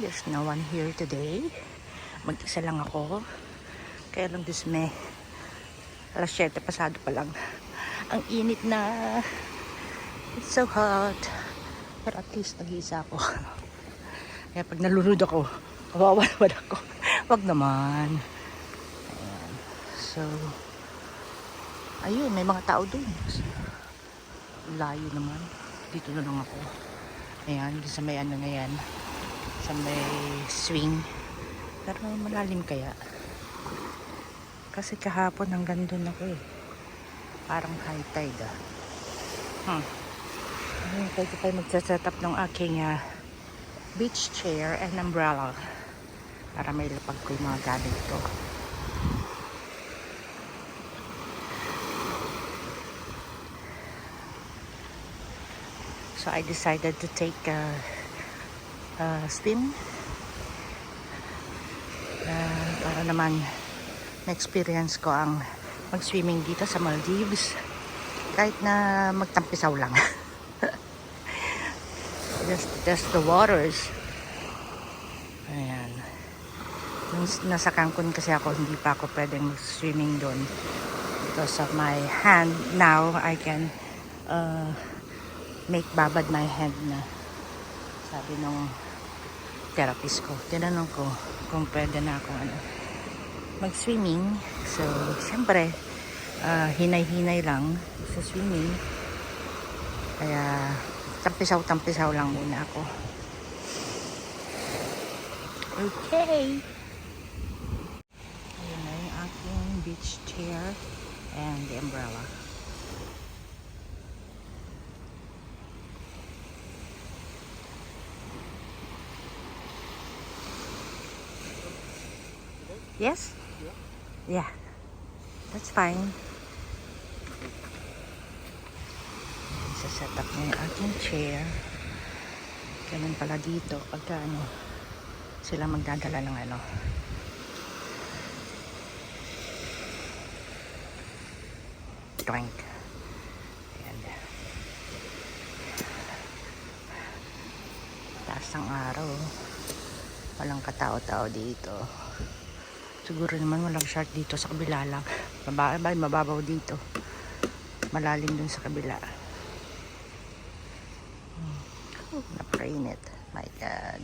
There's no one here today. Mag-isa lang ako. Kaya lang disme. Alas 7 pasado pa lang. Ang init na. It's so hot. Pero at least nag-iisa ako. Kaya pag nalunod ako, kawawa naman ako. Wag naman. Ayan. So, ayun, may mga tao dun. Layo naman. Dito na lang ako. Ayan, sa may ano na yan. Sa may swing. Pero malalim kaya. Kasi kahapon hanggang dun ako eh. Parang high tide ah. Ayun, pwede tayo magsaset up ng aking beach chair and umbrella. Para may lapag ko yung mga gamit ko. So I decided to take a swim. Para naman na-experience ko ang mag-swimming dito sa Maldives. Kahit na magtampisaw lang. just the waters. Ayan. Nung nasa Cancun kasi ako, hindi pa ako pwedeng swimming doon. Because of my hand. Now, I can make babad my hand na. Sabi nung therapist ko. Tinanong ko kung pwede na akong mag-swimming. So, siyempre, hinay-hinay lang sa swimming. Kaya, tampisaw-tampisaw lang muna ako. Okay. Ayan na yung aking beach chair and the umbrella. Yes? Yeah. That's fine. Set up na yung aking chair. Ganun pala dito pagka sila magdadala ng drink. Ayan. Taas ang araw. Walang katao-tao dito. Siguro naman walang shark dito sa kabila lang. Mababaw dito. Malalim dun sa kabila. Napakainit. My God.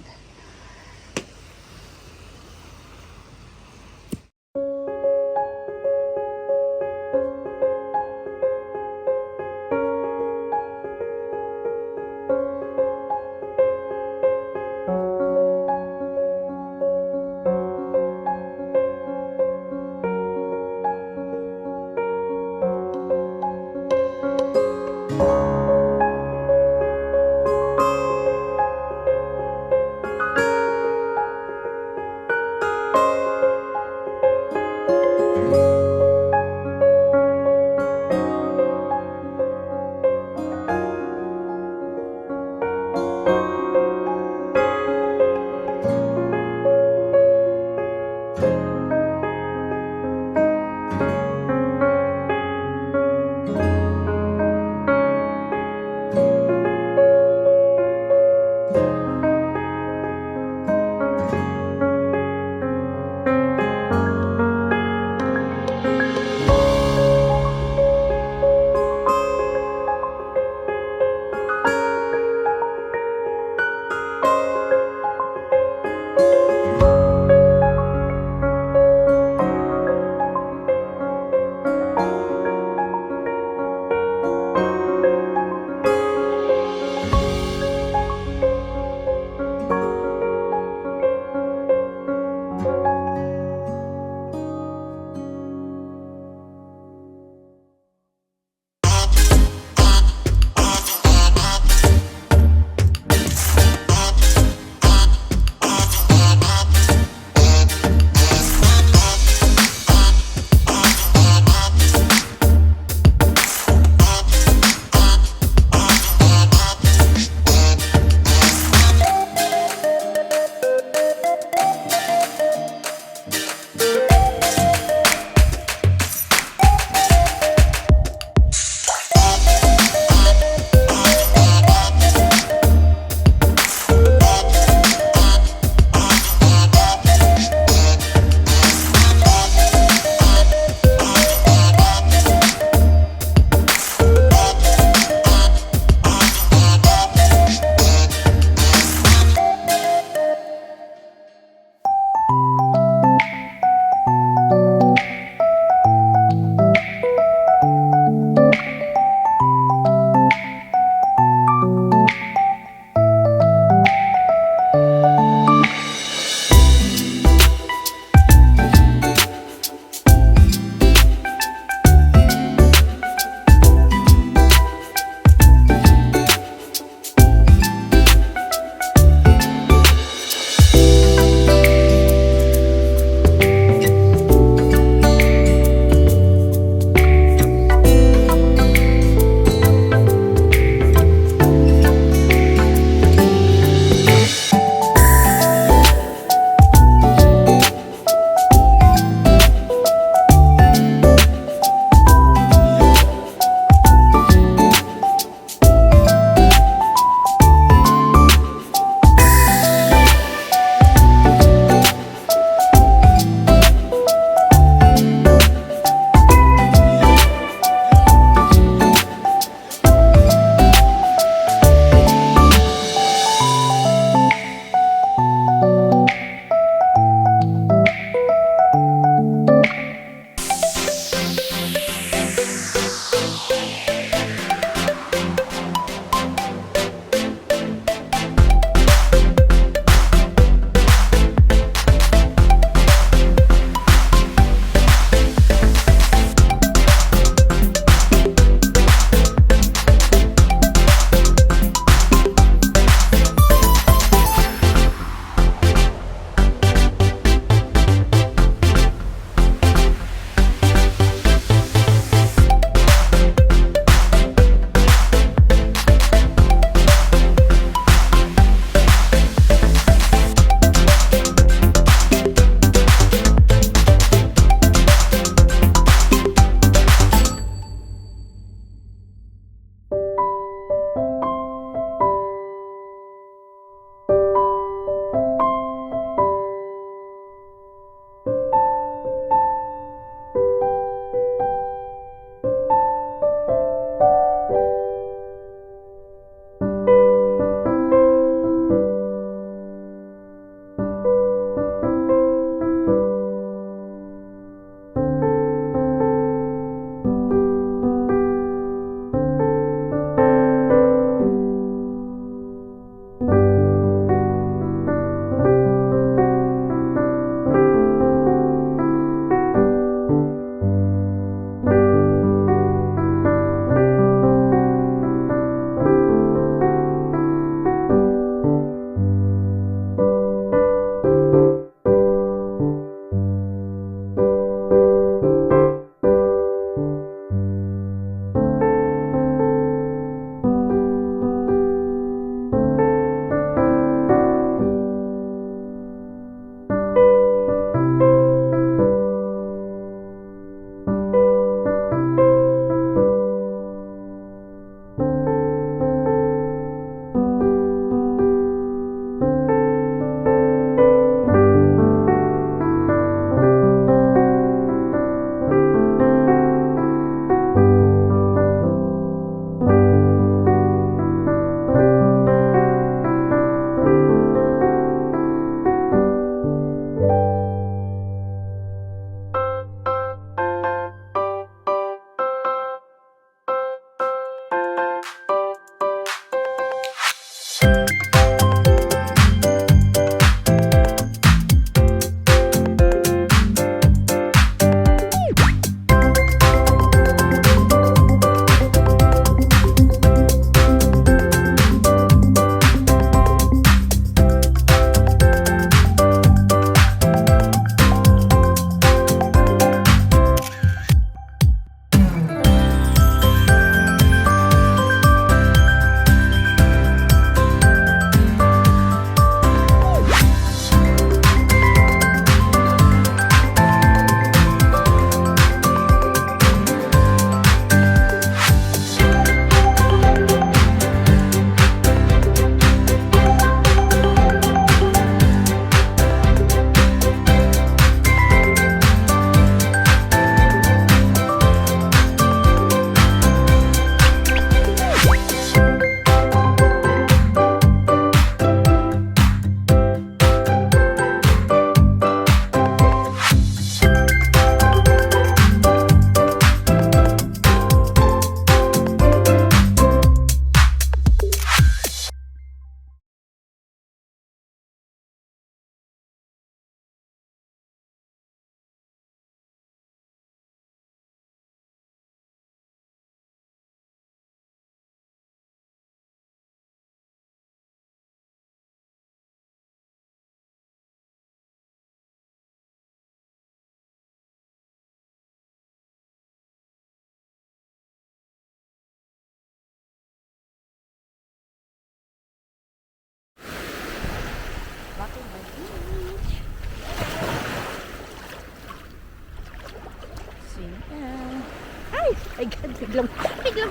Ay! Ay, God, biglang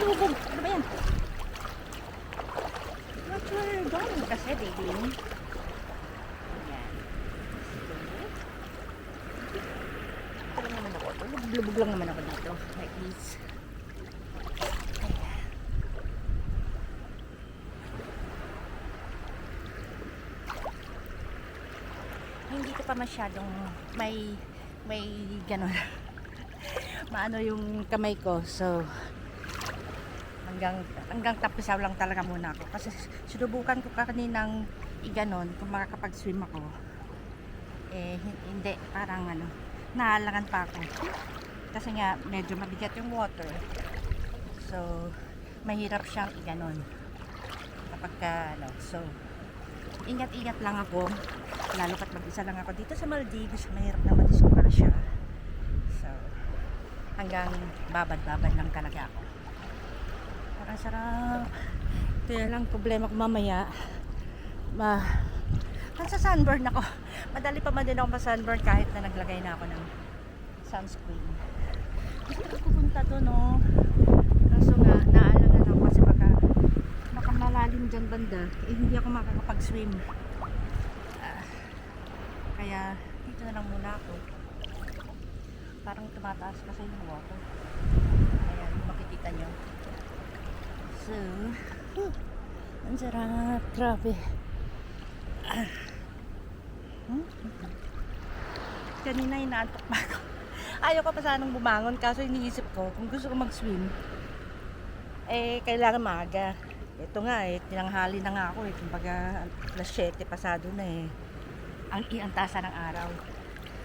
lubog. Ano ba yan? What you're going kasi, baby? Ayan. Ito lang naman ako. Lubog lang naman ako dito. Like this. Ayan. Hindi ko pa masyadong may ganon. Maano yung kamay ko, so hanggang tapisaw lang talaga muna ako kasi sinubukan ko kaninang iganon kung makakapag-swim ako, eh hindi, parang ano, nahalangan pa ako kasi nga medyo mabigat yung water, so mahirap siyang iganon kapag ano, so ingat-ingat lang ako, lalo pat mag-isa lang ako dito sa Maldives, mahirap na madiscover siya. So hanggang babad-babad lang talaga ako. Parang sarap. Kaya lang problema ko mamaya, sa sunburn ako. Madali pa man din ako ma-sunburn kahit na naglagay na ako ng sunscreen. Gusto ko pupunta doon, no? Kaso nga, naalangan ako kasi baka malalim dyan banda. Eh, hindi ako makakapag-swim. Kaya dito na lang muna ako. Parang tumataas kasi yung water. Ayan, makikita nyo. So, ang sarap, grabe. Kanina inaantok pa ako. Ayaw ko pa sanang bumangon, kaso iniisip ko kung gusto ko mag-swim, eh kailangan maaga. Ito nga eh, tinanghali na nga ako eh, kumbaga alas 7 pasado na eh. Ang tasa ng araw.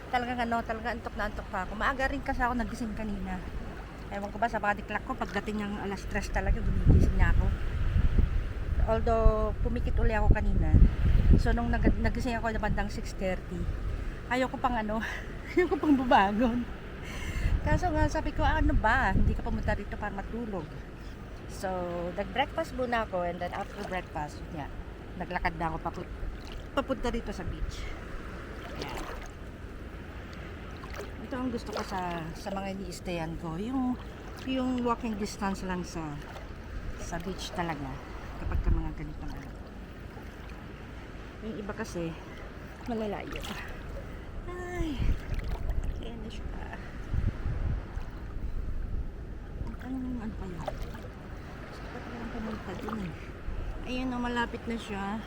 Talagang antok na antok pa ako. Maaga rin kasi ako nagising kanina. Ewan ko ba sa body clock ko, pagdating ng alas 3 talaga, gumigising na ako. Although, pumikit uli ako kanina. So, nung nagising ako na bandang 6:30, ayaw ko pang ayaw ko pang bumangon. Kaso nga, sabi ko, ano ba? Hindi ka pumunta rito para matulog. So, nag-breakfast muna ako, and then after breakfast, naglakad na ako papunta rito sa beach. Ayan. Ito ang gusto ko sa mga ini-stayan ko, yung walking distance lang sa beach talaga kapag ka mga ganitong ano. Yung iba kasi malalayo. Ay, kaya na siya. Ano pa yun? Dapat lang pumunta dun eh. Ayun o, malapit na siya.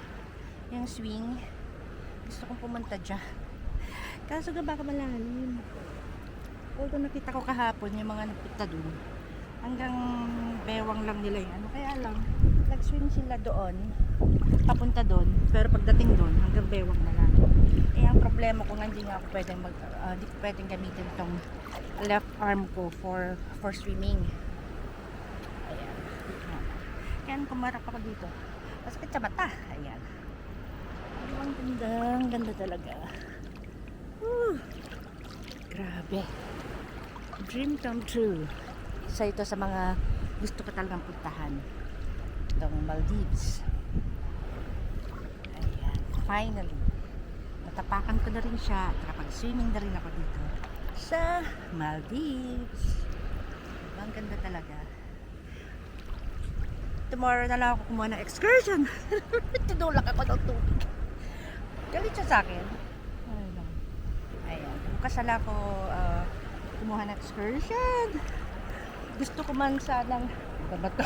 Yung swing. Gusto kong pumunta dyan. Kaso ga baka malalim. Although nakita ko kahapon yung mga nagpunta dun, hanggang bewang lang nila yung ano. Kaya lang, nag-swim sila doon, papunta doon, pero pagdating doon, hanggang bewang na lang. Eh, ang problema ko nga, hindi nga ako pwedeng gamitin itong left arm ko for swimming. Ayan. Kaya kumarap ako dito. Masakit sa mata. Ayan. Ang ganda talaga. Grabe. Dream come true. Isa ito sa mga gusto ko talagang puntahan. Itong Maldives. Ayan. Finally. Natapakan ko na rin siya. Nakapag-swimming na rin ako dito sa Maldives. Ang ganda talaga. Tomorrow na lang ako kumuha ng excursion. Tinulak ako ng tubig. Galit siya sa akin. Ayan. Bukas na ako kumuha ng excursion. Gusto ko man sanang babato.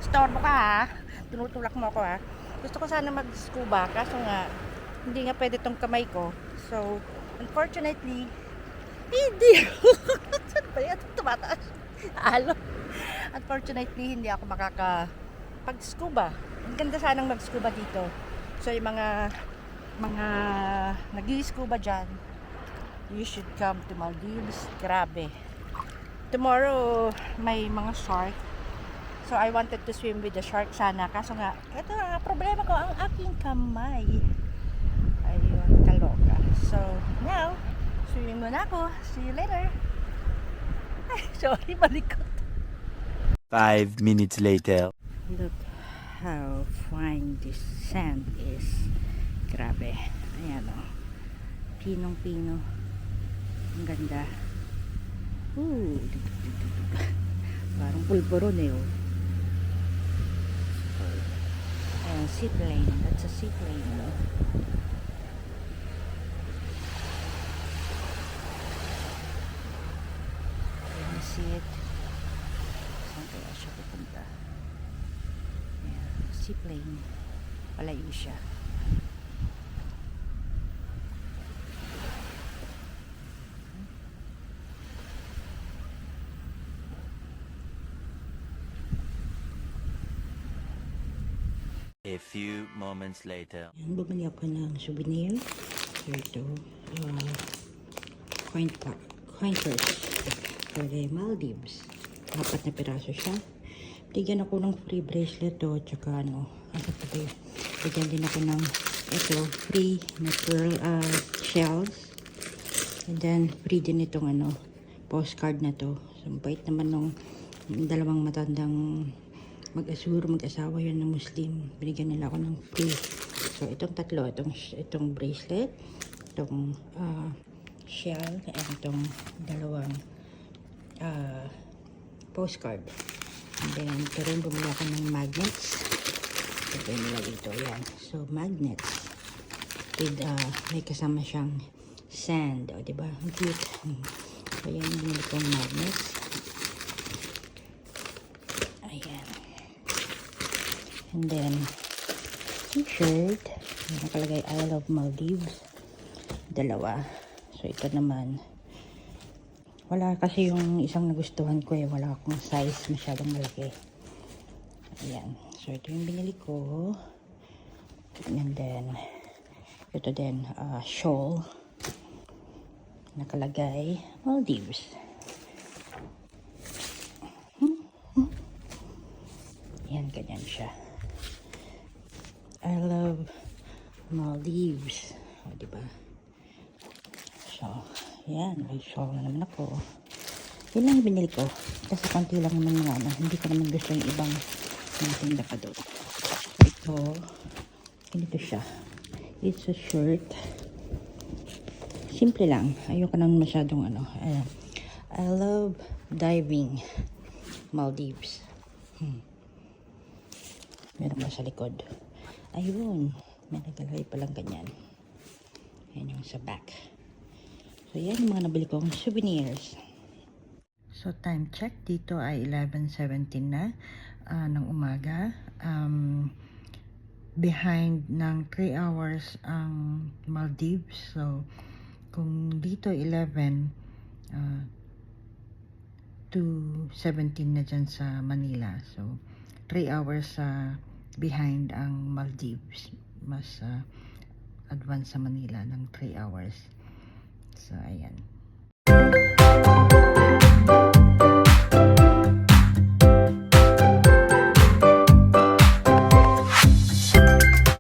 Store mo ka ha. Tinutulak mo ako ha. Gusto ko sana mag-scuba. Kaso nga, hindi nga pwede tong kamay ko. So, unfortunately, hindi. Saan ba yan? Tumataas. Alo. Unfortunately, hindi ako makakapag-scuba. Ang ganda sanang mag-scuba dito. So, yung mga nag-i-scuba dyan, you should come to Maldives. Grabe. Tomorrow, may mga shark. So, I wanted to swim with the shark sana. Kaso nga, ito ang problema ko, ang aking kamay. Ayun, kaloka. So, now, swimming muna ako. See you later. Ay, sorry, malikot. 5 minutes later. Look how fine this sand is. Grabe. Ayan o. Pinong-pino. Ang ganda. Ooh, parang pulburon eh, oh. Ayan, seaplane. That's a seaplane, no? Let me see it. Saan kaya siya pupunta? Ayan, seaplane. Palayo siya. A few moments later. Ayan, bumili ako ng souvenir. So ito, coin purse for the Maldives. 4 na piraso siya. Bigyan ako ng free bracelet to, tsaka ano pa ba yun? Bigyan din ako ng ito, free na pearl shells. And then, free din itong ano, postcard na to. So, bait naman nung dalawang matandang mag-asawa yun na Muslim. Binigyan nila ako ng free. So, itong tatlo, itong bracelet, itong shell, and itong dalawang postcard. And then, karoon bumili ako ng magnets. Ito yung nila dito. Ayan. So, magnets. With, may kasama siyang sand. O, diba? Ang cute. So, yan yung bumili kong magnets. Ayan. And then, t-shirt. Nakalagay I love Maldives. Dalawa. So, ito naman. Wala kasi yung isang nagustuhan ko eh. Wala akong size masyadong malaki. Ayan. So, ito yung binili ko. And then, ito din, shawl. Nakalagay, Maldives. Ayan, ganyan siya. I love Maldives. O, diba? So, yan. May shawl na naman ako. Yun lang yung binili ko. Kasi konti lang naman mga ano. Hindi ko naman gusto yung ibang mga tinda pa doon. Ito. Ganito siya. It's a shirt. Simple lang. Ayoko naman masyadong ano. I love diving. Maldives. Meron pa sa likod. Ayun. May nagalagay palang ganyan. Yan yung sa back. So, yan yung mga nabili kong souvenirs. So, time check. Dito ay 11:17 na ng umaga. Behind ng 3 hours ang Maldives. So, kung dito 11 to 17 na dyan sa Manila. So, 3 hours behind ang Maldives. Mas advance sa Manila ng 3 hours. So, ayan.